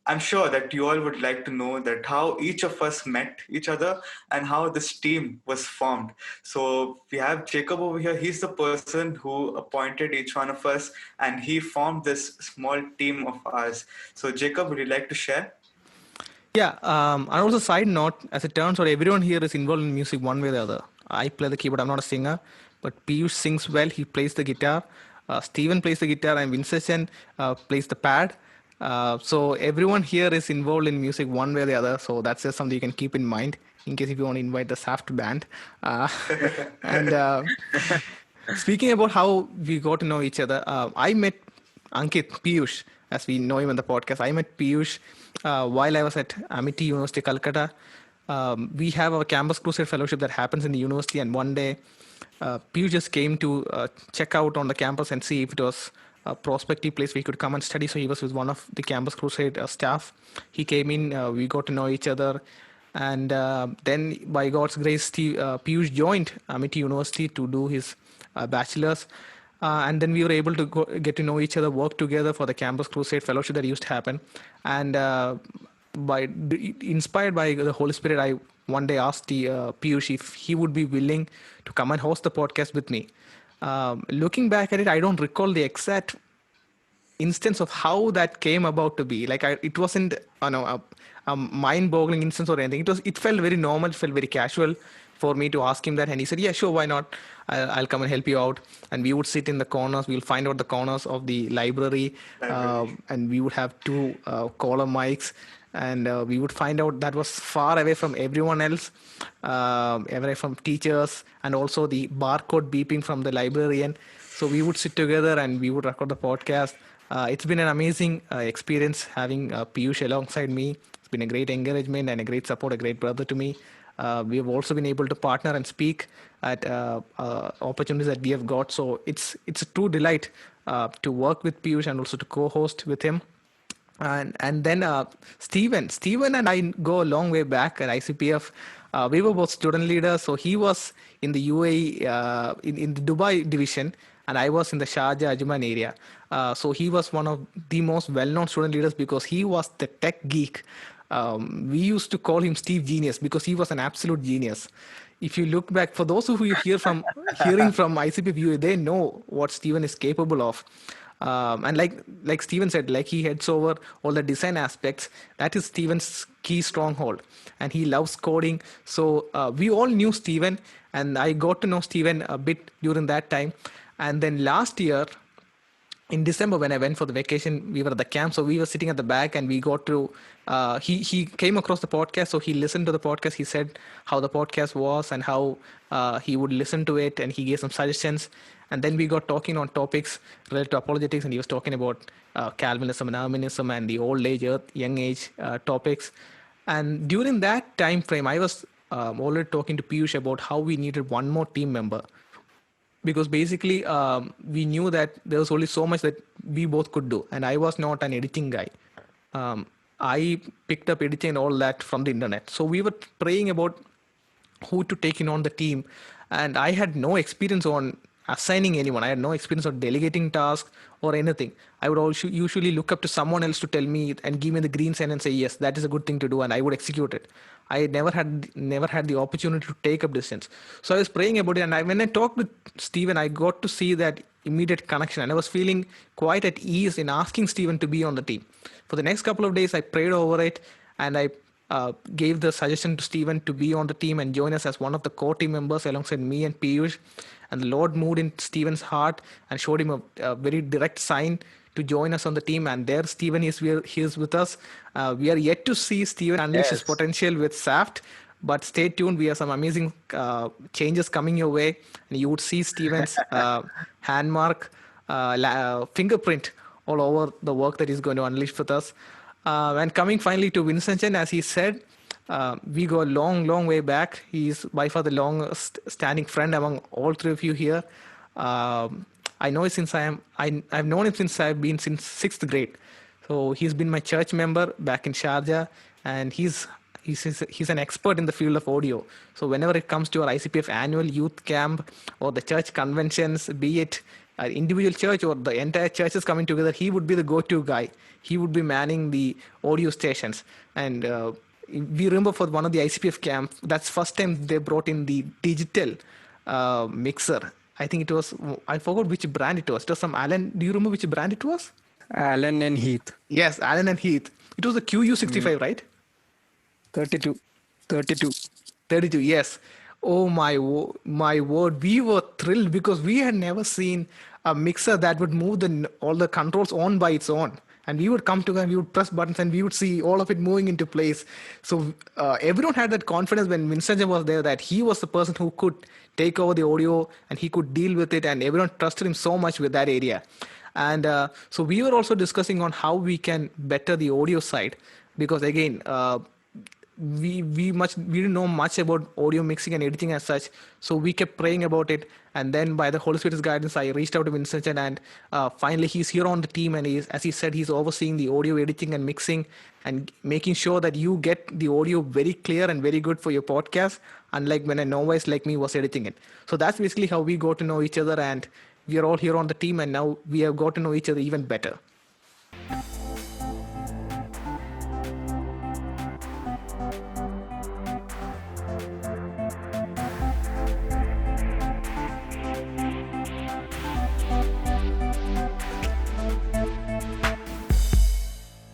I'm sure that you all would like to know that how each of us met each other and how this team was formed. So we have Jacob over here. He's the person who appointed each one of us, and he formed this small team of ours. So Jacob, would you like to share? Yeah, and also side note, as it turns out, everyone here is involved in music one way or the other. I play the keyboard. I'm not a singer, but Piyush sings well. He plays the guitar. Steven plays the guitar, and Vincent plays the pad. So everyone here is involved in music one way or the other. So that's just something you can keep in mind in case if you want to invite the SAFT band. Uh, and Speaking about how we got to know each other, I met Ankit Piyush, as we know him in the podcast. I met Piyush while I was at Amity University, Calcutta. We have a campus crusade fellowship that happens in the university, and one day Piyush just came to check out on the campus and see if it was a prospective place we could come and study. So he was with one of the campus crusade staff. He came in, we got to know each other. And then, by God's grace, Piyush joined Amity University to do his bachelor's. And then we were able to get to know each other, work together for the Campus Crusade Fellowship that used to happen. And inspired by the Holy Spirit, I one day asked Piyush if he would be willing to come and host the podcast with me. Looking back at it, I don't recall the exact instance of how that came about to be. It wasn't a mind-boggling instance or anything. It felt very normal, it felt very casual for me to ask him that, and he said, "Yeah, sure, why not? I'll come and help you out." And we would sit in the corners. We'll find out the corners of the library, Library. and we would have two caller mics. And we would find out that was far away from everyone else, away from teachers, and also the barcode beeping from the librarian. So we would sit together and we would record the podcast. It's been an amazing experience having Piyush alongside me. It's been a great encouragement and a great support, a great brother to me. We have also been able to partner and speak at opportunities that we have got. So it's a true delight to work with Piyush and also to co-host with him. And then Steven and I go a long way back at ICPF. We were both student leaders. So he was in the UAE, in the Dubai division, and I was in the Sharjah Ajman area. So he was one of the most well-known student leaders because he was the tech geek. We used to call him Steve Genius because he was an absolute genius. If you look back, for those who you hearing from ICPF, they know what Steven is capable of. And like Steven said, like he heads over all the design aspects. That is Steven's key stronghold, and he loves coding. So we all knew Steven, and I got to know Steven a bit during that time. And then last year, in December, when I went for the vacation, we were at the camp, so we were sitting at the back, and we got to. He came across the podcast, so he listened to the podcast. He said how the podcast was and how he would listen to it, and he gave some suggestions. And then we got talking on topics related to apologetics, and he was talking about Calvinism and Arminianism and the old age, young age topics. And during that time frame, I was already talking to Piyush about how we needed one more team member because basically we knew that there was only so much that we both could do, and I was not an editing guy. I picked up editing and all that from the internet, so we were praying about who to take in on the team, and I had no experience on assigning anyone. I had no experience on delegating tasks or anything. I would also usually look up to someone else to tell me and give me the green sign and say yes, that is a good thing to do, and I would execute it. I never had the opportunity to take up decisions. So I was praying about it, and when I talked with Steven, I got to see that immediate connection, and I was feeling quite at ease in asking Steven to be on the team. For the next couple of days, I prayed over it, and I gave the suggestion to Steven to be on the team and join us as one of the core team members alongside me and Piyush. And the Lord moved in Steven's heart and showed him a very direct sign to join us on the team. And there, Steven he is with us. We are yet to see Steven unleash his Yes. potential with SAFT. But stay tuned. We have some amazing changes coming your way. And you would see Steven's hand mark, fingerprint all over the work that he's going to unleash with us. And coming finally to Vincent, as he said, we go a long, long way back. He's by far the longest standing friend among all three of you here. I know since I've known him since I've been since sixth grade. So he's been my church member back in Sharjah, and he's an expert in the field of audio. So whenever it comes to our ICPF annual youth camp or the church conventions, be it individual church or the entire church is coming together, he would be the go-to guy. He would be manning the audio stations. And we remember for one of the ICPF camp, that's first time they brought in the digital mixer. I think it was, I forgot which brand it was. It was some Allen. Do you remember which brand it was? Alan and Heath. Yes, Allen and Heath. It was the QU65, right? 32. 32. 32, yes. Oh my word, we were thrilled because we had never seen a mixer that would move all the controls on by its own. And we would come together, we would press buttons, and we would see all of it moving into place. So everyone had that confidence when Vincent was there that he was the person who could take over the audio and he could deal with it, and everyone trusted him so much with that area. And so we were also discussing on how we can better the audio side, because again, we didn't know much about audio mixing and editing as such, so we kept praying about it. And then by the Holy Spirit's guidance, I reached out to Vincent, and finally he's here on the team, and as he said, he's overseeing the audio editing and mixing and making sure that you get the audio very clear and very good for your podcast, unlike when a novice like me was editing it. So that's basically how we got to know each other, and we are all here on the team, and now we have got to know each other even better.